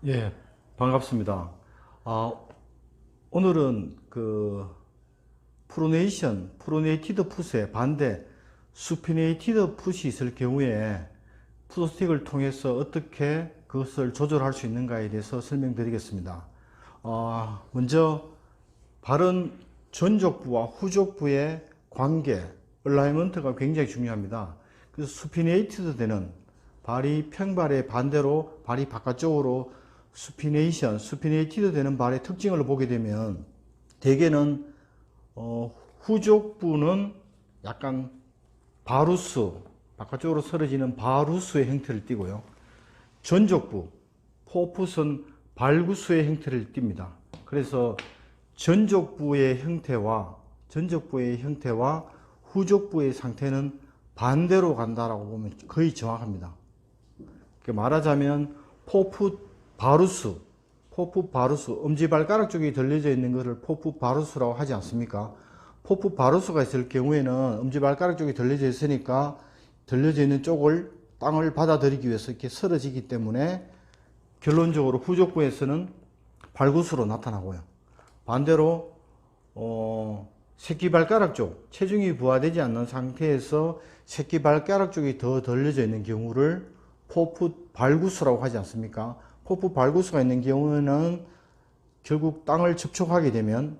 예, 반갑습니다. 아, 오늘은 프로네이티드 풋의 반대, 수피네이티드 풋이 있을 경우에 풋스틱을 통해서 어떻게 그것을 조절할 수 있는가에 대해서 설명드리겠습니다. 먼저 발은 전족부와 후족부의 관계, 얼라이먼트가 굉장히 중요합니다. 그래서 수피네이티드 되는 발이 평발의 반대로 발이 바깥쪽으로 수피네이티드 되는 발의 특징을 보게 되면 대개는 후족부는 약간 바루스, 바깥쪽으로 설어지는 바루스의 형태를 띠고요. 전족부, 포풋은 발구스의 형태를 띱니다. 그래서 전족부의 형태와 후족부의 상태는 반대로 간다라고 보면 거의 정확합니다. 말하자면 포풋 바루스, 엄지발가락 쪽이 들려져 있는 것을 포풋 바루스라고 하지 않습니까? 포풋 바루스가 있을 경우에는 엄지발가락 쪽이 들려져 있으니까 들려져 있는 쪽을 땅을 받아들이기 위해서 이렇게 설어지기 때문에 결론적으로 후족부에서는 발구스로 나타나고요. 반대로 새끼발가락 쪽, 체중이 부하되지 않는 상태에서 새끼발가락 쪽이 더 들려져 있는 경우를 포풋 발구스라고 하지 않습니까? 포풋 발구스가 있는 경우에는 결국 땅을 접촉하게 되면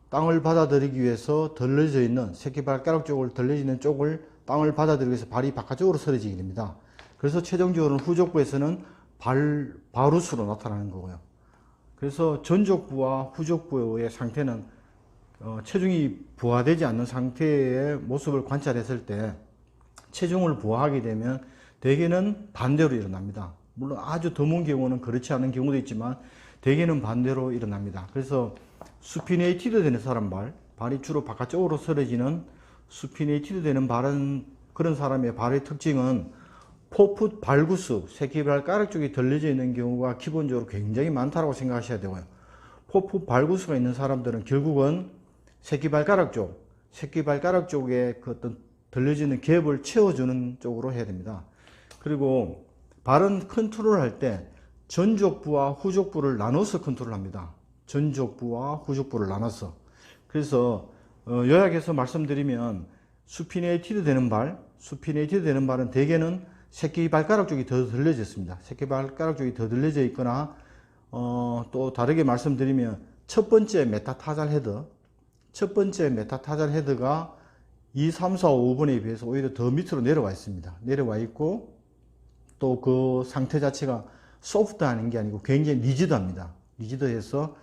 땅을 받아들이기 위해서 들려져 있는 새끼발가락 쪽을 들려져 있는 쪽을 땅을 받아들이기 위해서 발이 바깥쪽으로 설어지게 됩니다. 그래서 최종적으로는 후족부에서는 바루스로 나타나는 거고요. 그래서 전족부와 후족부의 상태는 체중이 부하되지 않는 상태의 모습을 관찰했을 때 체중을 부하하게 되면 대개는 반대로 일어납니다. 물론 아주 드문 경우는 그렇지 않은 경우도 있지만 대개는 반대로 일어납니다. 그래서 수피네이티드 되는 사람 발이 주로 바깥쪽으로 설어지는 수피네이티드 되는 발은 그런 사람의 발의 특징은 포풋 발구스, 새끼발가락 쪽이 들려져 있는 경우가 기본적으로 굉장히 많다고 생각하셔야 되고요. 포풋 발구스가 있는 사람들은 결국은 새끼발가락 쪽에 그 어떤 들려지는 갭을 채워주는 쪽으로 해야 됩니다. 그리고 발은 컨트롤할 때 전족부와 후족부를 나눠서 컨트롤합니다. 전족부와 후족부를 나눠서. 그래서 요약해서 말씀드리면 수피네이티드 되는 발은 대개는 새끼발가락 쪽이 더 들려져 있습니다. 새끼발가락 쪽이 더 들려져 있거나 또 다르게 말씀드리면 첫 번째 메타타잘 헤드가 2, 3, 4, 5번에 비해서 오히려 더 밑으로 내려와 있습니다. 내려와 있고 또 그 상태 자체가 소프트한 게 아니고 굉장히 리지드합니다. 리지드해서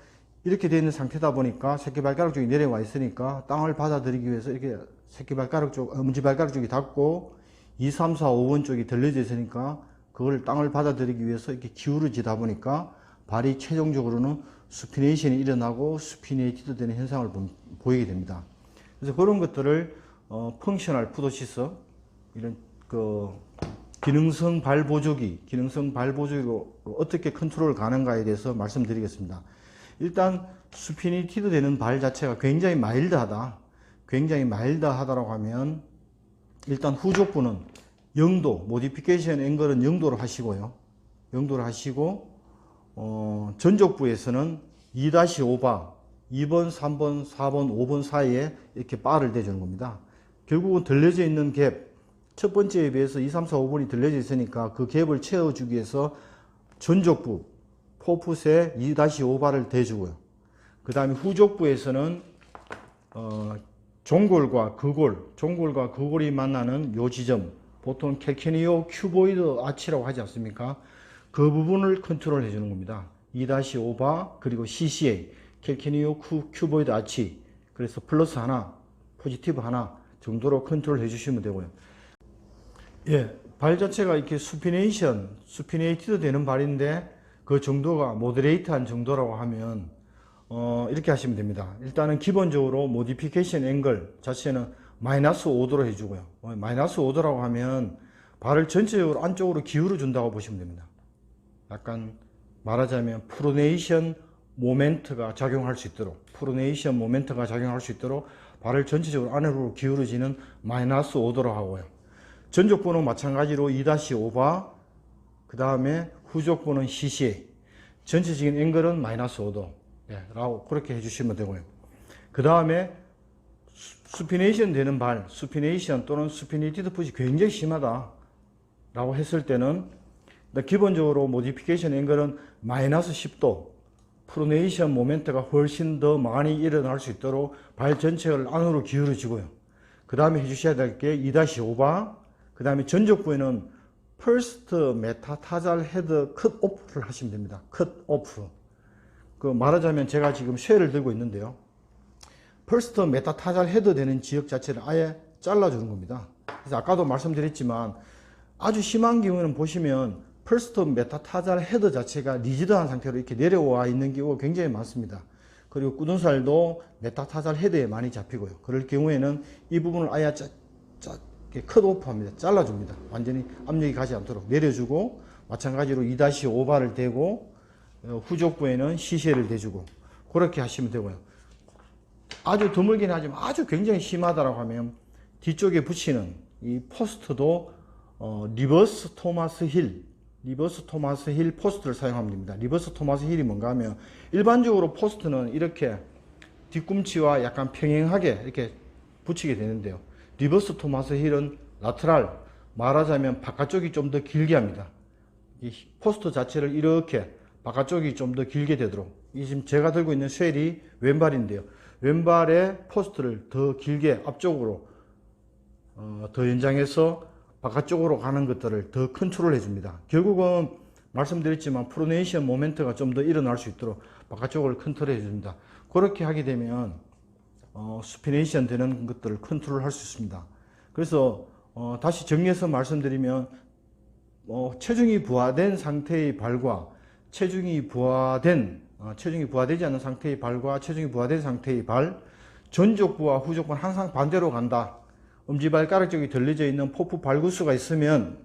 이렇게 되어 있는 상태다 보니까 새끼발가락 쪽이 내려와 있으니까 땅을 받아들이기 위해서 이렇게 엄지발가락 쪽이 닿고 2, 3, 4, 5번 쪽이 들려져 있으니까 그걸 땅을 받아들이기 위해서 이렇게 기울어지다 보니까 발이 최종적으로는 수피네이션이 일어나고 수피네이티드 되는 현상을 보이게 됩니다. 그래서 그런 것들을 펑셔널 푸도시스 이런 기능성 발보조기로 어떻게 컨트롤 가능가에 대해서 말씀드리겠습니다. 일단 수피네이티드 되는 발 자체가 굉장히 마일드하다라고 하면 일단 후족부는 0도, 모디피케이션 앵글은 0도로 하시고요. 0도로 하시고 전족부에서는 2-5바 2번, 3번, 4번, 5번 사이에 이렇게 바를 대주는 겁니다. 결국은 들려져 있는 갭, 첫 번째에 비해서 2, 3, 4, 5번이 들려져 있으니까 그 갭을 채워주기 위해서 전족부, 포풋에 2-5바를 대주고요. 그 다음에 후족부에서는 종골과 그골이 만나는 요 지점, 보통 캘케니오 큐보이드 아치라고 하지 않습니까? 그 부분을 컨트롤 해주는 겁니다. 2-5바 그리고 CCA, 캘케니오 큐보이드 아치, 그래서 플러스 하나, 포지티브 하나 정도로 컨트롤 해주시면 되고요. 예, 발 자체가 이렇게 수피네이티드 되는 발인데 그 정도가 모더레이트한 정도라고 하면 이렇게 하시면 됩니다. 일단은 기본적으로 모디피케이션 앵글 자체는 마이너스 5도로 해주고요. 마이너스 5도라고 하면 발을 전체적으로 안쪽으로 기울여 준다고 보시면 됩니다. 약간 말하자면 프로네이션 모멘트가 작용할 수 있도록 발을 전체적으로 안으로 기울어지는 마이너스 5도로 하고요. 전족부는 마찬가지로 2-5바, 그 다음에 후족부는 CCA. 전체적인 앵글은 마이너스 5도. 예, 라고 그렇게 해주시면 되고요. 그 다음에 수피네이션 되는 발, 수피네이션 또는 수피네이티드 풋이 굉장히 심하다 라고 했을 때는 기본적으로 모디피케이션 앵글은 마이너스 10도, 프로네이션 모멘트가 훨씬 더 많이 일어날 수 있도록 발 전체를 안으로 기울여지고요. 그 다음에 해주셔야 될 게 2-5바, 그 다음에 전족부에는 퍼스트 메타타잘 헤드 컷 오프를 하시면 됩니다. 컷 오프. 그 말하자면 제가 지금 쇠를 들고 있는데요. 퍼스트 메타타잘 헤드 되는 지역 자체를 아예 잘라주는 겁니다. 그래서 아까도 말씀드렸지만 아주 심한 경우는 보시면 퍼스트 메타타잘 헤드 자체가 리지드한 상태로 이렇게 내려와 있는 경우가 굉장히 많습니다. 그리고 굳은살도 메타타잘 헤드에 많이 잡히고요. 그럴 경우에는 이 부분을 아예 컷 오프 합니다. 잘라줍니다. 완전히 압력이 가지 않도록 내려주고, 마찬가지로 2-5바를 대고 후족부에는 시시를 대주고 그렇게 하시면 되고요. 아주 드물긴 하지만 아주 굉장히 심하다라고 하면 뒤쪽에 붙이는 이 포스트도 리버스 토마스 힐 포스트를 사용하면 됩니다. 리버스 토마스 힐이 뭔가 하면 일반적으로 포스트는 이렇게 뒤꿈치와 약간 평행하게 이렇게 붙이게 되는데요. 리버스 토마스 힐은 라테랄, 말하자면 바깥쪽이 좀 더 길게 합니다. 이 포스트 자체를 이렇게 바깥쪽이 좀 더 길게 되도록, 이 지금 제가 들고 있는 쉘이 왼발인데요. 왼발의 포스트를 더 길게 앞쪽으로 더 연장해서 바깥쪽으로 가는 것들을 더 컨트롤 해줍니다. 결국은 말씀드렸지만 프로네이션 모멘트가 좀 더 일어날 수 있도록 바깥쪽을 컨트롤 해줍니다. 그렇게 하게 되면 스피네이션 되는 것들을 컨트롤 할 수 있습니다. 그래서 다시 정리해서 말씀드리면 체중이 부하된 상태의 발과 체중이 부하되지 않은 상태의 발과 체중이 부하된 상태의 발, 전족부와 후족부는 항상 반대로 간다. 엄지발가락 쪽이 들려져 있는 포프 발구수가 있으면,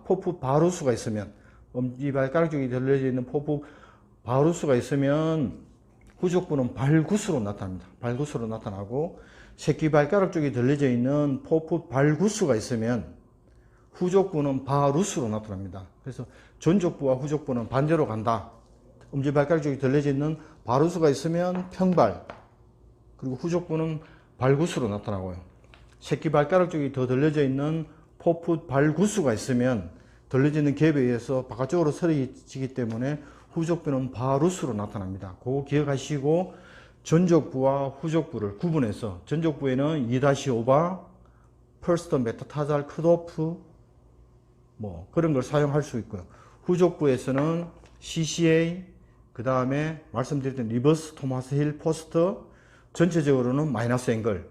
포프 바루수가 있으면, 엄지발가락 쪽이 들려져 있는 포프 바루수가 있으면 후족부는 발구수로 나타납니다. 발구수로 나타나고, 새끼발가락 쪽이 들려져 있는 포프 발구수가 있으면 후족부는 바루수로 나타납니다. 그래서 전족부와 후족부는 반대로 간다. 엄지발가락 쪽이 들려져 있는 바루수가 있으면 평발, 그리고 후족부는 발구수로 나타나고요. 새끼발가락 쪽이 더 들려져 있는 포프 발구수가 있으면 들려져 있는 갭에 의해서 바깥쪽으로 서리지기 때문에 후족부는 바루수로 나타납니다. 그거 기억하시고 전족부와 후족부를 구분해서, 전족부에는 2-5바, 퍼스트 메타타잘 컷오프 그런 걸 사용할 수 있고요. 후족부에서는 CCA, 그 다음에 말씀드렸던 리버스 토마스 힐 포스트, 전체적으로는 마이너스 앵글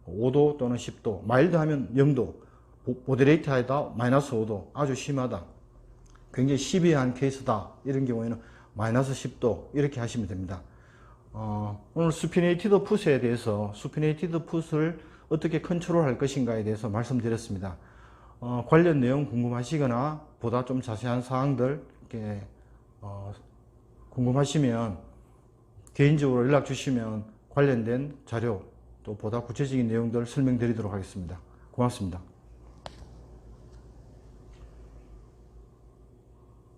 5도 또는 10도, 마일드 하면 0도, 모데레이트 하다 마이너스 5도, 아주 심하다, 굉장히 시비한 케이스다, 이런 경우에는 마이너스 10도 이렇게 하시면 됩니다. 오늘 수피네이티드 풋에 대해서, 수피네이티드 풋을 어떻게 컨트롤 할 것인가에 대해서 말씀드렸습니다. 관련 내용 궁금하시거나 보다 좀 자세한 사항들 이렇게 궁금하시면 개인적으로 연락 주시면 관련된 자료 또 보다 구체적인 내용들 설명드리도록 하겠습니다. 고맙습니다.